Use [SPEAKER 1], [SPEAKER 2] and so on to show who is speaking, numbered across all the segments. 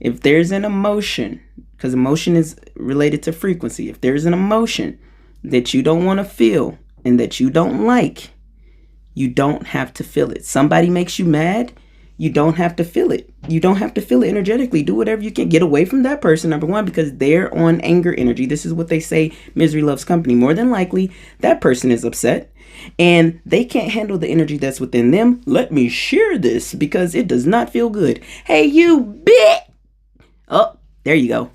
[SPEAKER 1] If there's an emotion, because emotion is related to frequency, if there's an emotion that you don't want to feel and that you don't like, you don't have to feel it. Somebody makes you mad, you don't have to feel it. You don't have to feel it energetically. Do whatever you can. Get away from that person, number one, because they're on anger energy. This is what they say, misery loves company. More than likely, that person is upset and they can't handle the energy that's within them. Let me share this because it does not feel good. Hey, you bit. Oh, there you go.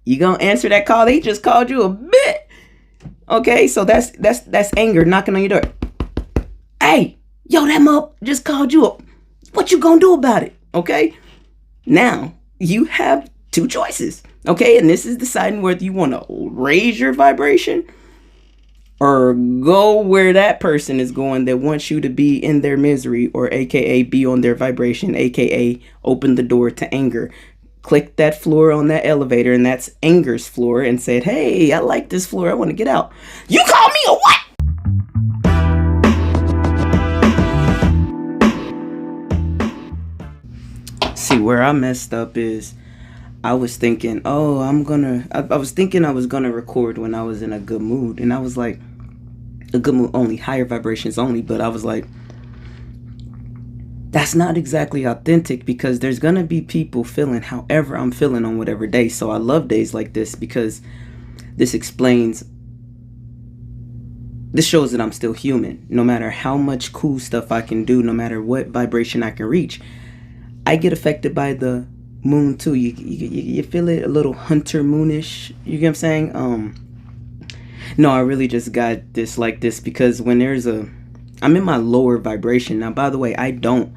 [SPEAKER 1] You gonna answer that call? They just called you a bit. Okay, so that's anger knocking on your door. Hey, yo, that mop just called you up. What you gonna do about it? Okay, now you have two choices. Okay, and this is deciding whether you want to raise your vibration or go where that person is going that wants you to be in their misery, or aka be on their vibration, aka open the door to anger. Click that floor on that elevator, and that's anger's floor, and said, hey, I like this floor, I want to get out. You call me a what? See, where I messed up is I was thinking, oh, I was thinking I was gonna record when I was in a good mood, and I was like, a good mood only, higher vibrations only, but I was like, that's not exactly authentic, because there's gonna be people feeling however I'm feeling on whatever day. So I love days like this because this shows that I'm still human. No matter how much cool stuff I can do, no matter what vibration I can reach, I get affected by the moon too. You feel it a little hunter moonish. You get what I'm saying? No, I really just got this like this because when I'm in my lower vibration. Now, by the way, I don't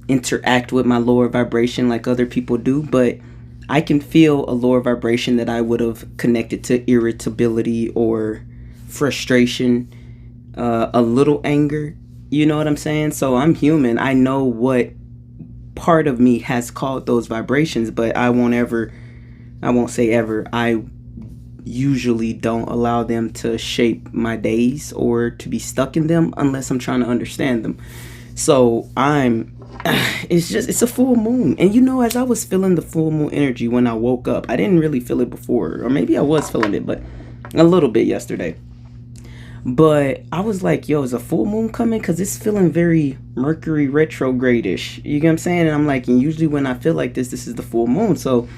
[SPEAKER 1] interact with my lower vibration like other people do, but I can feel a lower vibration that I would have connected to irritability or frustration, a little anger. You know what I'm saying? So I'm human. I know what part of me has called those vibrations, but I won't say ever. I usually don't allow them to shape my days or to be stuck in them unless I'm trying to understand them. So it's a full moon. And as I was feeling the full moon energy when I woke up, I didn't really feel it before, or maybe I was feeling it, but a little bit yesterday. But I was like, yo, is a full moon coming? Because it's feeling very Mercury retrograde-ish. You get what I'm saying? And I'm like, and usually when I feel like this is the full moon. So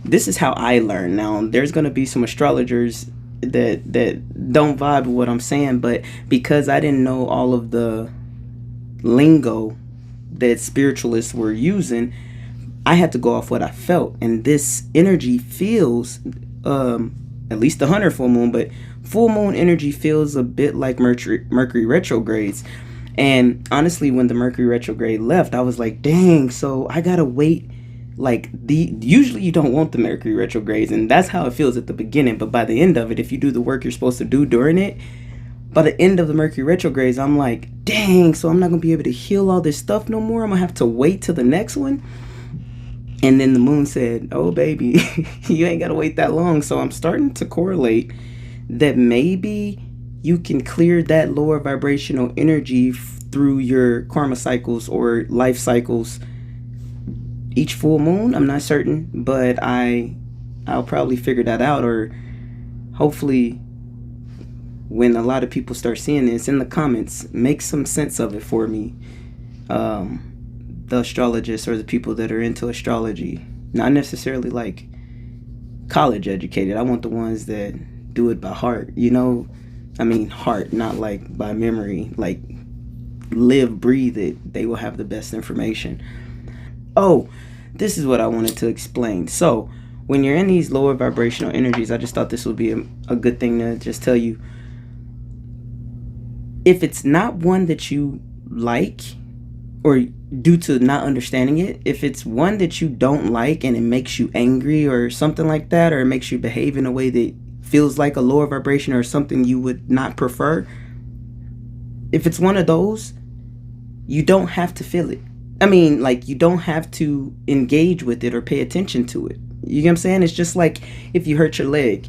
[SPEAKER 1] this is how I learn. Now, there's going to be some astrologers that don't vibe with what I'm saying. But because I didn't know all of the lingo that spiritualists were using, I had to go off what I felt. And this energy feels, at least the 100 full moon, but full moon energy feels a bit like Mercury retrogrades. And honestly, when the Mercury retrograde left, I was like, dang, so I gotta wait. Like, usually you don't want the Mercury retrogrades, and that's how it feels at the beginning. But by the end of it, if you do the work you're supposed to do during it, by the end of the Mercury retrogrades, I'm like, dang, so I'm not gonna be able to heal all this stuff no more. I'm gonna have to wait till the next one. And then the moon said, oh baby, you ain't gotta wait that long. So I'm starting to correlate that maybe you can clear that lower vibrational energy through your karma cycles or life cycles each full moon. I'm not certain, but I'll probably figure that out, or hopefully when a lot of people start seeing this in the comments, make some sense of it for me. The astrologists or the people that are into astrology, not necessarily like college educated. I want the ones that do it by heart, I mean heart, not like by memory, like live, breathe it. They will have the best information. Oh, this is what I wanted to explain. So when you're in these lower vibrational energies, I just thought this would be a good thing to just tell you. If it's not one that you like, or due to not understanding it, if it's one that you don't like and it makes you angry or something like that, or it makes you behave in a way that feels like a lower vibration or something you would not prefer, if it's one of those, you don't have to feel it. I mean, like, you don't have to engage with it or pay attention to it. You get what I'm saying? It's just like if you hurt your leg.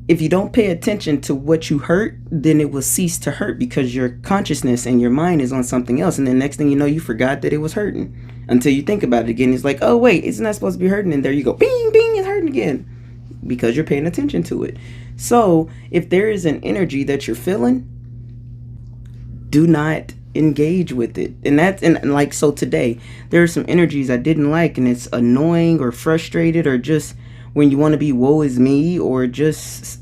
[SPEAKER 1] If you don't pay attention to what you hurt, then it will cease to hurt because your consciousness and your mind is on something else. And the next thing you know, you forgot that it was hurting. until you think about it again. It's like, oh wait, it's not supposed to be hurting, and there you go, bing bing, it's hurting again, because you're paying attention to it. So if there is an energy that you're feeling, do not engage with it. And like, so today there are some energies I didn't like, and it's annoying or frustrated, or just when you want to be woe is me, or just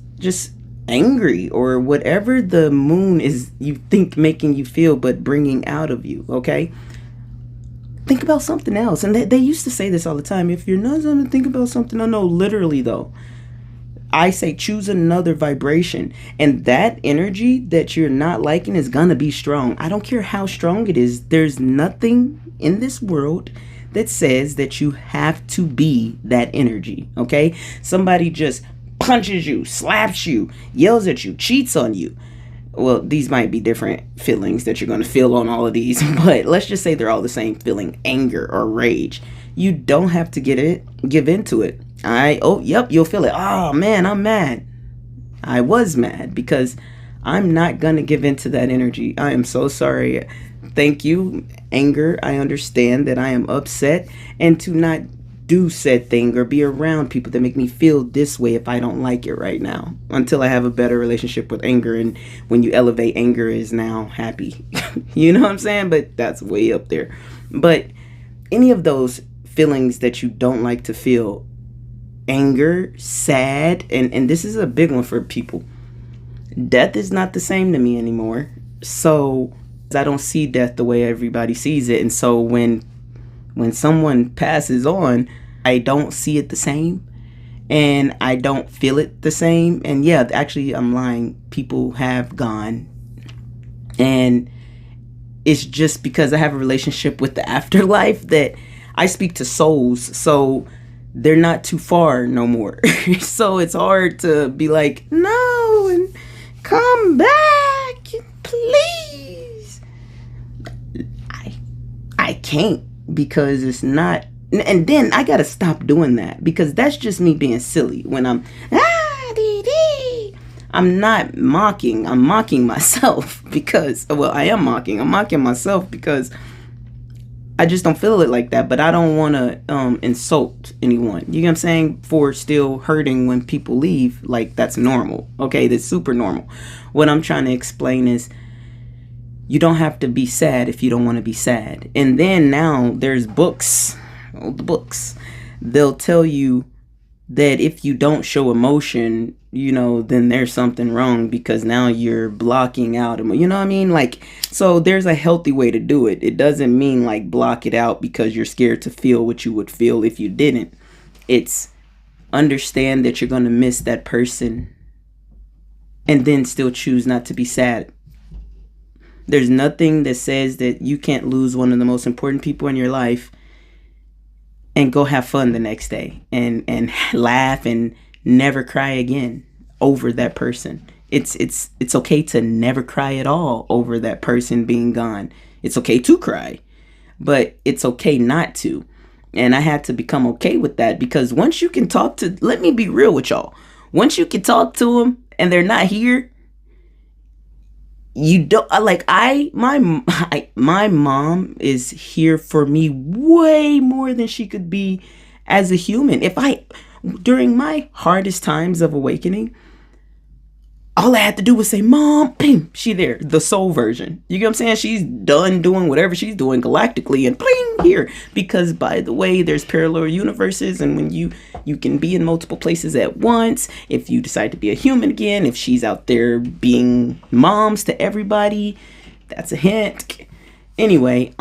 [SPEAKER 1] angry, or whatever the moon is you think making you feel but bringing out of you. Okay, think about something else. And they used to say this all the time: if you're not going to think about something, no, literally though, I say choose another vibration, and that energy that you're not liking is gonna be strong. I don't care how strong it is. There's nothing in this world that says that you have to be that energy. Okay, somebody just punches you, slaps you, yells at you, cheats on you. Well, these might be different feelings that you're going to feel on all of these, but let's just say they're all the same feeling: anger or rage. You don't have to give into it. You'll feel it. Oh man, I'm mad. I was mad, because I'm not going to give into that energy. I am so sorry. Thank you, anger. I understand that I am upset, and to not do said thing or be around people that make me feel this way if I don't like it right now, until I have a better relationship with anger. And when you elevate, anger is now happy. You know what I'm saying? But that's way up there. But any of those feelings that you don't like to feel, anger, sad, and this is a big one for people. Death is not the same to me anymore. So I don't see death the way everybody sees it. And so when someone passes on, I don't see it the same, and I don't feel it the same. And yeah, actually, I'm lying. People have gone, and it's just because I have a relationship with the afterlife that I speak to souls, so they're not too far no more. So it's hard to be like, no, and come back, please. I can't, because it's not. And then I gotta stop doing that, because that's just me being silly. When I'm I'm not mocking. I'm mocking myself, because, well, I am mocking. I'm mocking myself because I just don't feel it like that. But I don't want to insult anyone. You know what I'm saying? For still hurting when people leave, like, that's normal. Okay, that's super normal. What I'm trying to explain is, you don't have to be sad if you don't want to be sad. And then now there's books. The books. They'll tell you that if you don't show emotion, then there's something wrong, because now you're blocking out. You know what I mean? Like, so there's a healthy way to do it. It doesn't mean like block it out because you're scared to feel what you would feel if you didn't. It's understand that you're going to miss that person, and then still choose not to be sad. There's nothing that says that you can't lose one of the most important people in your life and go have fun the next day and laugh and never cry again over that person. It's okay to never cry at all over that person being gone. It's okay to cry, but it's okay not to. And I had to become okay with that, because once you can talk to, let me be real with y'all, once you can talk to them and they're not here, you don't, like, my mom is here for me way more than she could be as a human. During my hardest times of awakening, all I had to do was say, Mom, bing, she there, the soul version. You get what I'm saying? She's done doing whatever she's doing galactically, and bling, here. Because, by the way, there's parallel universes, and when you can be in multiple places at once. If you decide to be a human again, if she's out there being moms to everybody, that's a hint. Anyway,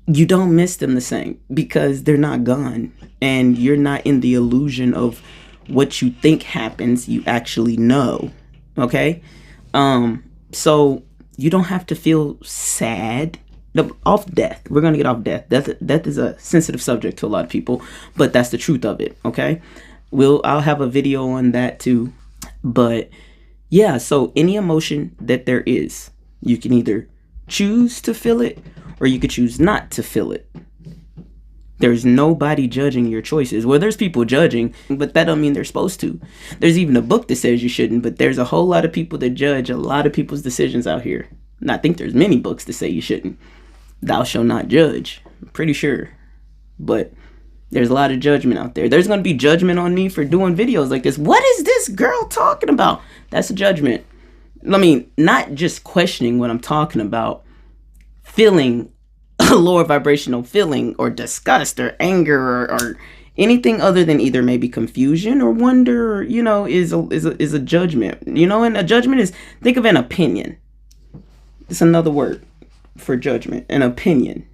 [SPEAKER 1] you don't miss them the same, because they're not gone, and you're not in the illusion of what you think happens. You actually know. Okay, so you don't have to feel sad off death. We're gonna get off death. Death is a sensitive subject to a lot of people, but that's the truth of it. Okay, I'll have a video on that too. But yeah, so any emotion that there is, you can either choose to feel it, or you could choose not to feel it. There's nobody judging your choices. Well, there's people judging, but that don't mean they're supposed to. There's even a book that says you shouldn't, but there's a whole lot of people that judge a lot of people's decisions out here. And I think there's many books that say you shouldn't. Thou shalt not judge. Pretty sure. But there's a lot of judgment out there. There's going to be judgment on me for doing videos like this. What is this girl talking about? That's a judgment. I mean, not just questioning what I'm talking about, feeling a lower vibrational feeling or disgust or anger or anything other than either maybe confusion or wonder, is a judgment, and a judgment is, think of an opinion. It's another word for judgment, an opinion.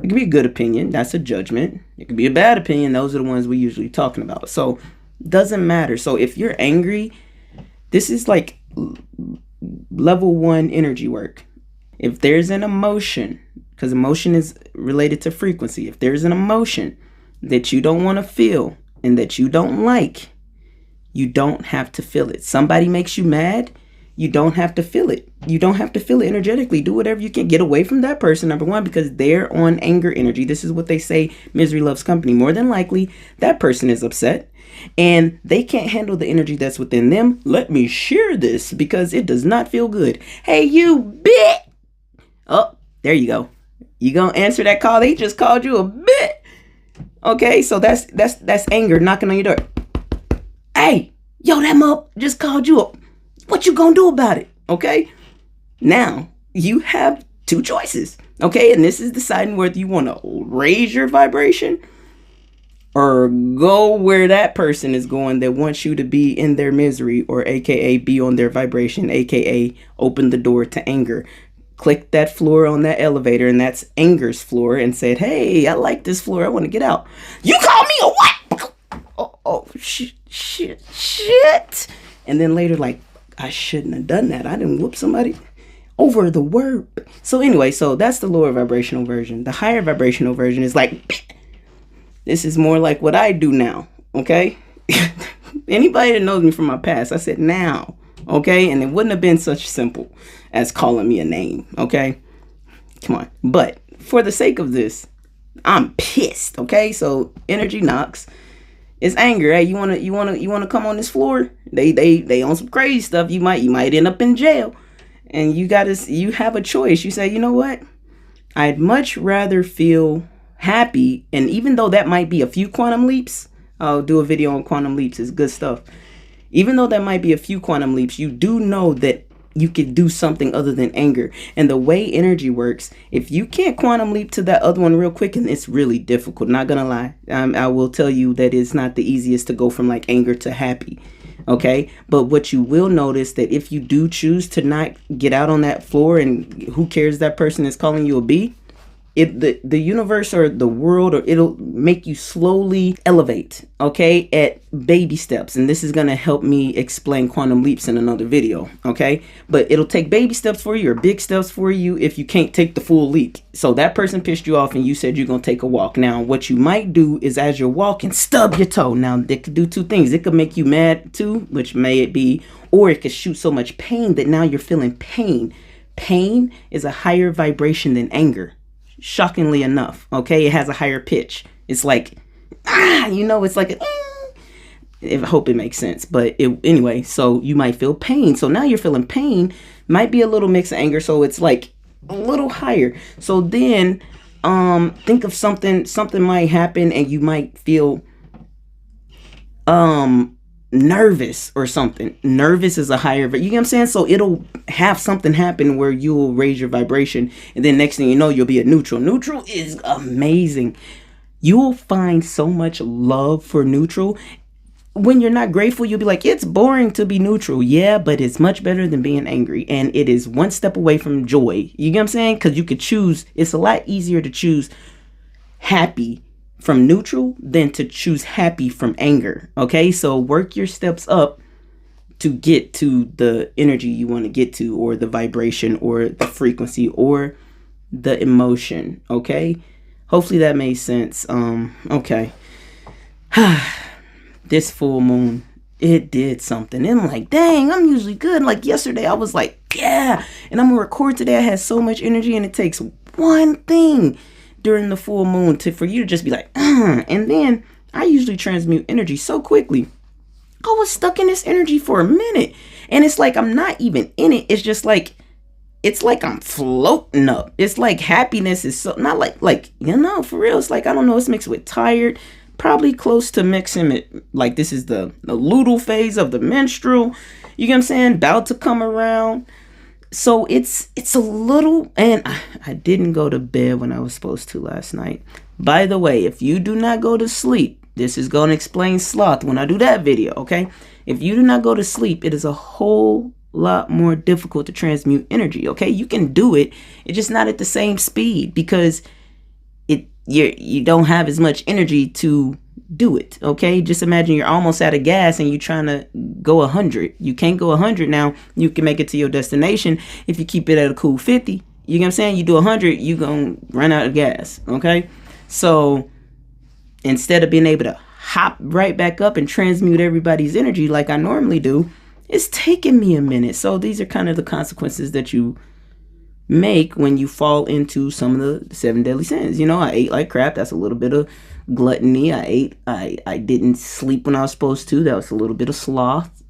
[SPEAKER 1] It could be a good opinion. That's a judgment. It could be a bad opinion. Those are the ones we're usually talking about. So doesn't matter. So if you're angry, this is like level 1 energy work. If there's an emotion, because emotion is related to frequency. If there's an emotion that you don't want to feel and that you don't like, you don't have to feel it. Somebody makes you mad, you don't have to feel it. You don't have to feel it energetically. Do whatever you can. Get away from that person, number one, because they're on anger energy. This is what they say, misery loves company. More than likely, that person is upset and they can't handle the energy that's within them. Let me share this because it does not feel good. Hey, you bit. Oh, there you go. You gonna answer that call? They just called you a bit. Okay, so that's anger knocking on your door. Hey, yo, that mop just called you up. What you gonna do about it? Okay, now you have two choices. Okay, and this is deciding whether you want to raise your vibration or go where that person is going that wants you to be in their misery, or aka be on their vibration, aka open the door to anger. Click that floor on that elevator, and that's anger's floor, and said, hey, I like this floor, I want to get out. You call me a what? Oh shit. And then later, like, I shouldn't have done that. I didn't whoop somebody over the word. So anyway, so that's the lower vibrational version. The higher vibrational version is like, this is more like what I do now. Okay. Anybody that knows me from my past, I said now. Okay. And it wouldn't have been such simple as calling me a name. Okay. Come on. But for the sake of this, I'm pissed. Okay. So energy knocks. It's anger. Hey, you wanna come on this floor? They on some crazy stuff. You might end up in jail. And you have a choice. You say, you know what? I'd much rather feel happy. And even though that might be a few quantum leaps, I'll do a video on quantum leaps. It's good stuff. Even though that might be a few quantum leaps, you do know that you could do something other than anger. And the way energy works, if you can't quantum leap to that other one real quick, and it's really difficult, not gonna lie, I will tell you that it's not the easiest to go from like anger to happy. Okay, but what you will notice that if you do choose to not get out on that floor, and who cares, that person is calling you a B, the universe or the world, or it'll make you slowly elevate, okay, at baby steps. And this is going to help me explain quantum leaps in another video, okay? But it'll take baby steps for you or big steps for you if you can't take the full leap. So that person pissed you off and you said you're going to take a walk. Now, what you might do is as you're walking, stub your toe. Now, it could do two things. It could make you mad too, which may it be, or it could shoot so much pain that now you're feeling pain. Pain is a higher vibration than anger. Shockingly enough, okay, it has a higher pitch. It's like, it's like I hope it makes sense. But anyway, so you might feel pain. So now you're feeling pain, might be a little mix of anger. So it's like a little higher. So then, think of something might happen, and you might feel, nervous or something. Nervous is a higher, you know what I'm saying? So it'll have something happen where you'll raise your vibration, and then next thing you know, you'll be at neutral. Neutral is amazing. You'll find so much love for neutral. When you're not grateful, you'll be like, it's boring to be neutral. Yeah, but it's much better than being angry, and it is one step away from joy. You get what I'm saying? Because you could choose. It's a lot easier to choose happy from neutral than to choose happy from anger. Okay, so work your steps up to get to the energy you want to get to, or the vibration, or the frequency, or the emotion. Okay, hopefully that made sense. Okay. This full moon, it did something. And I'm like, dang, I'm usually good. Like yesterday, I was like, yeah, and I'm gonna record today. I had so much energy, and it takes one thing during the full moon for you to just be like, and then I usually transmute energy so quickly. I was stuck in this energy for a minute, and it's like I'm not even in it. It's just like it's like I'm floating up. It's like happiness is so not like for real. It's like, I don't know, it's mixed with tired, probably close to mixing it. Like, this is the luteal phase of the menstrual. You get what I'm saying? About to come around. So it's a little, and I didn't go to bed when I was supposed to last night. By the way, if you do not go to sleep, this is going to explain sloth when I do that video, okay? If you do not go to sleep, it is a whole lot more difficult to transmute energy, okay? You can do it, it's just not at the same speed, because you don't have as much energy to do it, okay? Just imagine you're almost out of gas and you're trying to go 100. You can't go 100 now. You can make it to your destination if you keep it at a cool 50. You know what I'm saying? You do 100, you gonna run out of gas, okay? So instead of being able to hop right back up and transmute everybody's energy like I normally do, it's taking me a minute. So these are kind of the consequences that you make when you fall into some of the 7 deadly sins. You know, I ate like crap. That's a little bit of gluttony. I didn't sleep when I was supposed to. That was a little bit of sloth,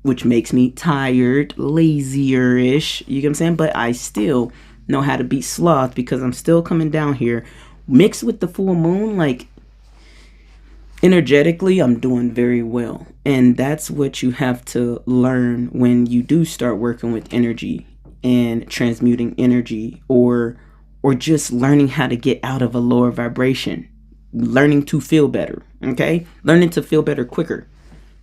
[SPEAKER 1] which makes me tired, lazier-ish. You get what I'm saying? But I still know how to beat sloth, because I'm still coming down here mixed with the full moon. Like, energetically, I'm doing very well. And that's what you have to learn when you do start working with energy and transmuting energy, or just learning how to get out of a lower vibration, learning to feel better, okay? Learning to feel better quicker.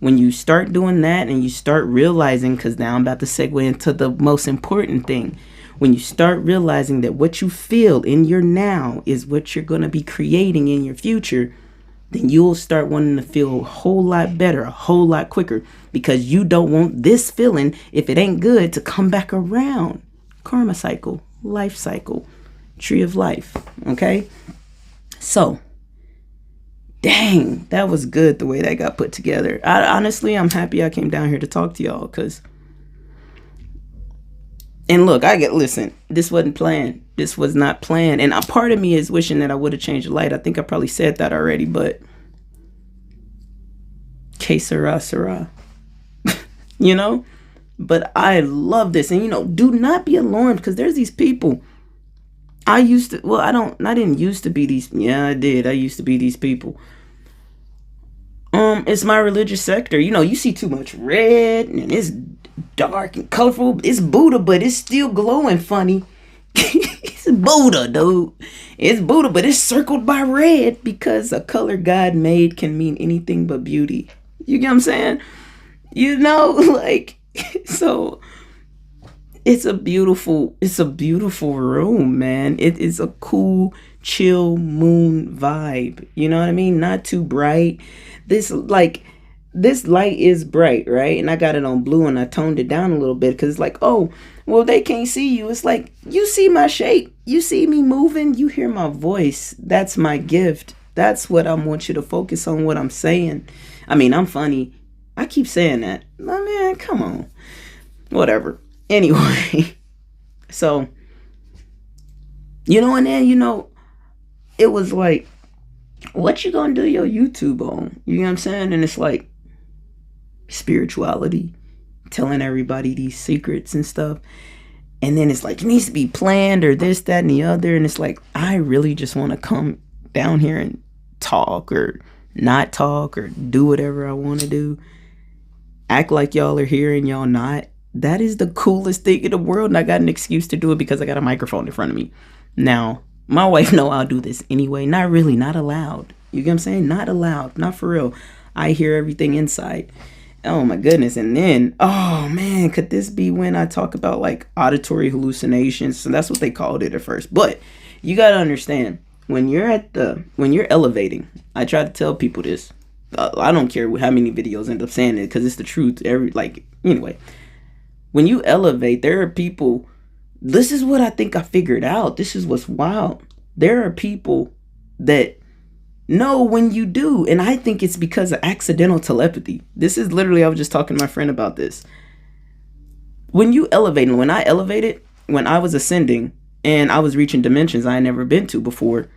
[SPEAKER 1] When you start doing that and you start realizing, because now I'm about to segue into the most important thing, when you start realizing that what you feel in your now is what you're going to be creating in your future, then you'll start wanting to feel a whole lot better, a whole lot quicker, because you don't want this feeling, if it ain't good, to come back around. Karma cycle, life cycle, tree of life, okay? So, dang, that was good the way that got put together. Honestly, I'm happy I came down here to talk to y'all, because, and look, listen, this wasn't planned. This was not planned. And a part of me is wishing that I would have changed the light. I think I probably said that already, but que sera, sera. You know? But I love this. And, you know, do not be alarmed, because there's these people. I didn't used to be these. Yeah, I did. I used to be these people. It's my religious sector. You know, you see too much red, and it's dark and colorful. It's Buddha, but it's still glowing funny. It's Buddha, dude. It's Buddha, but it's circled by red, because a color God made can mean anything but beauty. You get what I'm saying? You know, like, so it's a beautiful room, man. It is a cool, chill moon vibe. You know what I mean? Not too bright. This light is bright, right? And I got it on blue, and I toned it down a little bit, because it's like, oh, well, they can't see you. It's like, you see my shape. You see me moving. You hear my voice. That's my gift. That's what I want you to focus on, what I'm saying. I mean, I'm funny. I keep saying that. My man, come on. Whatever. Anyway. So, and then, it was like, what you gonna do your YouTube on? You know what I'm saying? And it's like, spirituality, telling everybody these secrets and stuff. And then it's like, it needs to be planned, or this, that, and the other. And it's like, I really just want to come down here and talk, or not talk, or do whatever I want to do. Act like y'all are here and y'all not. That is the coolest thing in the world. And I got an excuse to do it, because I got a microphone in front of me. Now, my wife know I'll do this anyway. Not really, not allowed. You get what I'm saying? Not allowed, not for real. I hear everything inside. Oh my goodness. And then, oh man, could this be when I talk about like auditory hallucinations? So that's what they called it at first. But you got to understand, when you're elevating, I try to tell people this. I don't care how many videos end up saying it, because it's the truth. Anyway, when you elevate, there are people. This is what I think I figured out. This is what's wild. There are people that know when you do. And I think it's because of accidental telepathy. This is literally, I was just talking to my friend about this. When you elevate, and when I elevated, when I was ascending and I was reaching dimensions I had never been to before,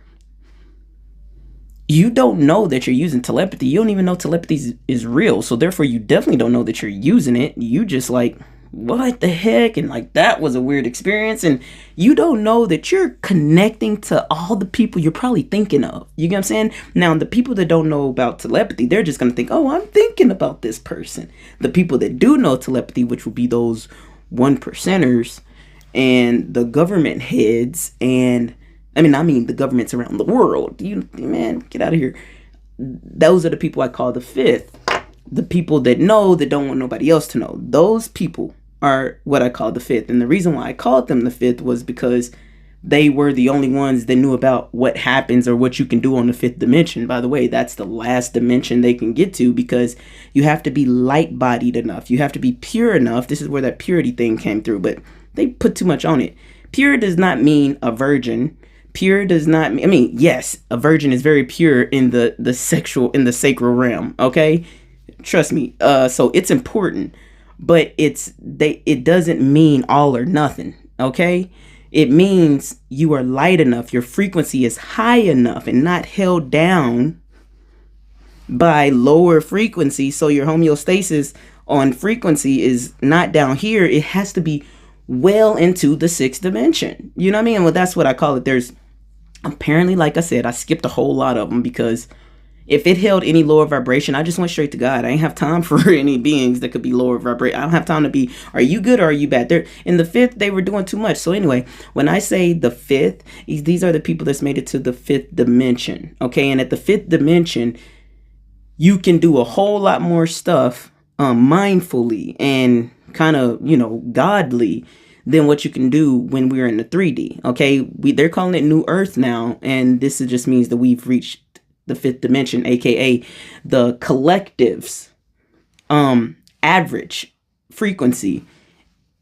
[SPEAKER 1] you don't know that you're using telepathy. You don't even know telepathy is real. So therefore, you definitely don't know that you're using it. You just like, what the heck? And like, that was a weird experience. And you don't know that you're connecting to all the people you're probably thinking of. You get what I'm saying? Now, the people that don't know about telepathy, they're just going to think, oh, I'm thinking about this person. The people that do know telepathy, which will be those 1%ers and the government heads, and I mean the governments around the world. You, man, get out of here. Those are the people I call the fifth. The people that know, that don't want nobody else to know. Those people are what I call the fifth. And the reason why I called them the fifth was because they were the only ones that knew about what happens or what you can do on the fifth dimension. By the way, that's the last dimension they can get to, because you have to be light-bodied enough. You have to be pure enough. This is where that purity thing came through, but they put too much on it. Pure does not mean a virgin. Pure does not mean, I mean, yes, a virgin is very pure in the sacral realm, okay? Trust me. So it's important, but it doesn't mean all or nothing, okay? It means you are light enough, your frequency is high enough and not held down by lower frequency. So your homeostasis on frequency is not down here. It has to be well into the sixth dimension. You know what I mean? Well, that's what I call it. There's apparently, like I said, I skipped a whole lot of them, because if it held any lower vibration, I just went straight to God. I ain't have time for any beings that could be lower vibration. I don't have time to be, are you good or are you bad? They're in the fifth, they were doing too much. So anyway, when I say the fifth, these are the people that's made it to the fifth dimension. Okay, and at the fifth dimension, you can do a whole lot more stuff mindfully and kind of, godly than what you can do when we're in the 3D. Okay, they're calling it New Earth now, and this just means that we've reached the fifth dimension, aka the collective's average frequency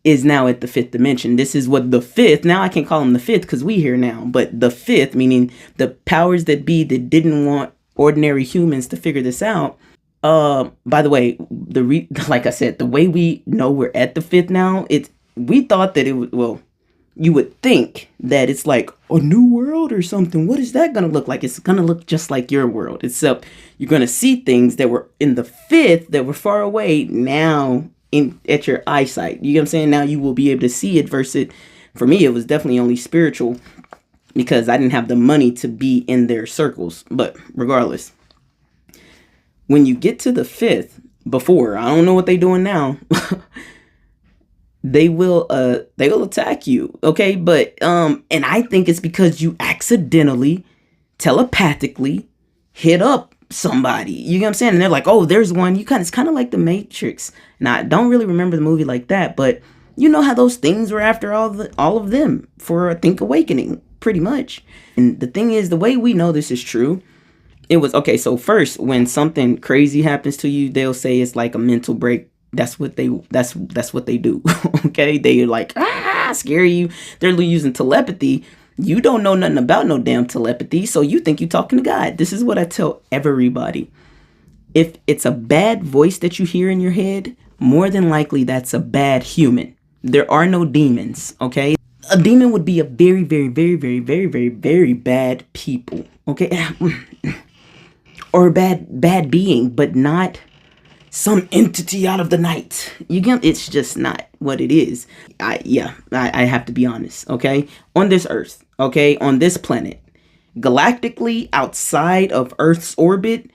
[SPEAKER 1] is now at the fifth dimension. This is what the fifth, now I can't call them the fifth because we here now, but the fifth, meaning the powers that be that didn't want ordinary humans to figure this out. By the way, like I said, the way we know we're at the fifth now, we thought that it was, well, you would think that it's like a new world or something. What is that going to look like? It's going to look just like your world, except you're going to see things that were in the fifth that were far away now at your eyesight. You know what I'm saying? Now you will be able to see it versus, for me, it was definitely only spiritual because I didn't have the money to be in their circles. But regardless, when you get to the fifth, before, I don't know what they're doing now, they will attack you, okay? But and I think it's because you accidentally telepathically hit up somebody. You know what I'm saying? And they're like, oh, there's one. It's kind of like the Matrix. Now, I don't really remember the movie like that, but you know how those things were after all of them for, I think, awakening, pretty much. And the thing is, the way we know this is true, it was, okay, so first, when something crazy happens to you, they'll say it's like a mental break. That's what they do. Okay, they like scare you. They're using telepathy. You don't know nothing about no damn telepathy, so you think you're talking to God. This is what I tell everybody. If it's a bad voice that you hear in your head, more than likely that's a bad human. There are no demons, okay? A demon would be a very, very, very, very, very, very, very bad people, okay? Or a bad being, but not some entity out of the night. It's just not what it is. I have to be honest, okay? On this earth, okay? On this planet, galactically outside of Earth's orbit,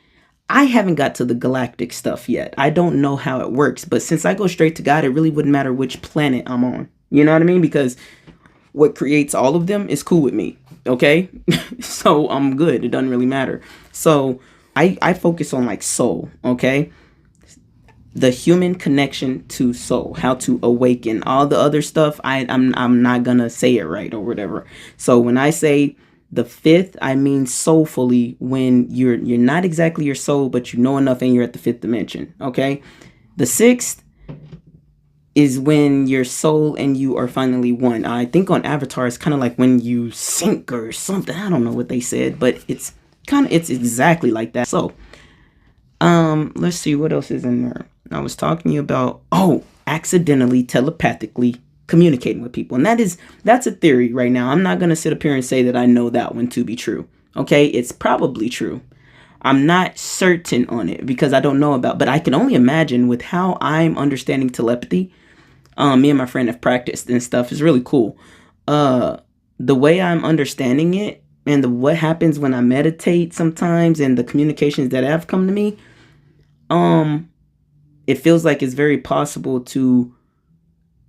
[SPEAKER 1] I haven't got to the galactic stuff yet. I don't know how it works, but since I go straight to God, it really wouldn't matter which planet I'm on. You know what I mean? Because what creates all of them is cool with me, okay? So I'm good. It doesn't really matter. So I focus on like soul, okay? The human connection to soul, how to awaken. All the other stuff, I'm not gonna say it right or whatever. So when I say the fifth, I mean soulfully, when you're not exactly your soul, but you know enough and you're at the fifth dimension. Okay. The sixth is when your soul and you are finally one. I think on Avatar it's kind of like when you sink or something. I don't know what they said, but it's exactly like that. So let's see what else is in there. I was talking to you about, accidentally telepathically communicating with people. And that's a theory right now. I'm not going to sit up here and say that I know that one to be true. Okay. It's probably true. I'm not certain on it because I don't know but I can only imagine with how I'm understanding telepathy. Me and my friend have practiced and stuff. It's really cool. The way I'm understanding it and what happens when I meditate sometimes and the communications that have come to me, it feels like it's very possible to,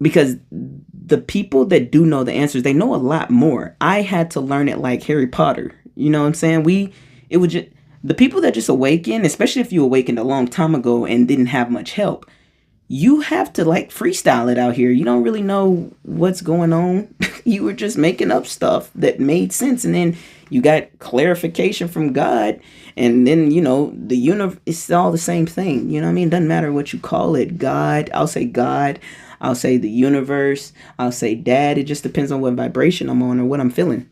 [SPEAKER 1] because the people that do know the answers, they know a lot more. I had to learn it like Harry Potter. You know what I'm saying? It would just, the people that just awaken, especially if you awakened a long time ago and didn't have much help, you have to like freestyle it out here. You don't really know what's going on. You were just making up stuff that made sense, and then you got clarification from God, and then the universe. It's all the same thing. You know what I mean? Doesn't matter what you call it. God. I'll say God. I'll say the universe. I'll say Dad. It just depends on what vibration I'm on or what I'm feeling.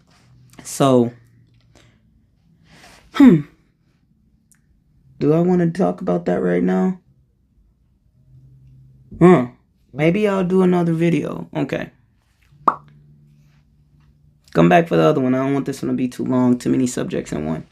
[SPEAKER 1] So, do I want to talk about that right now? Maybe I'll do another video. Okay. Come back for the other one. I don't want this one to be too long. Too many subjects in one.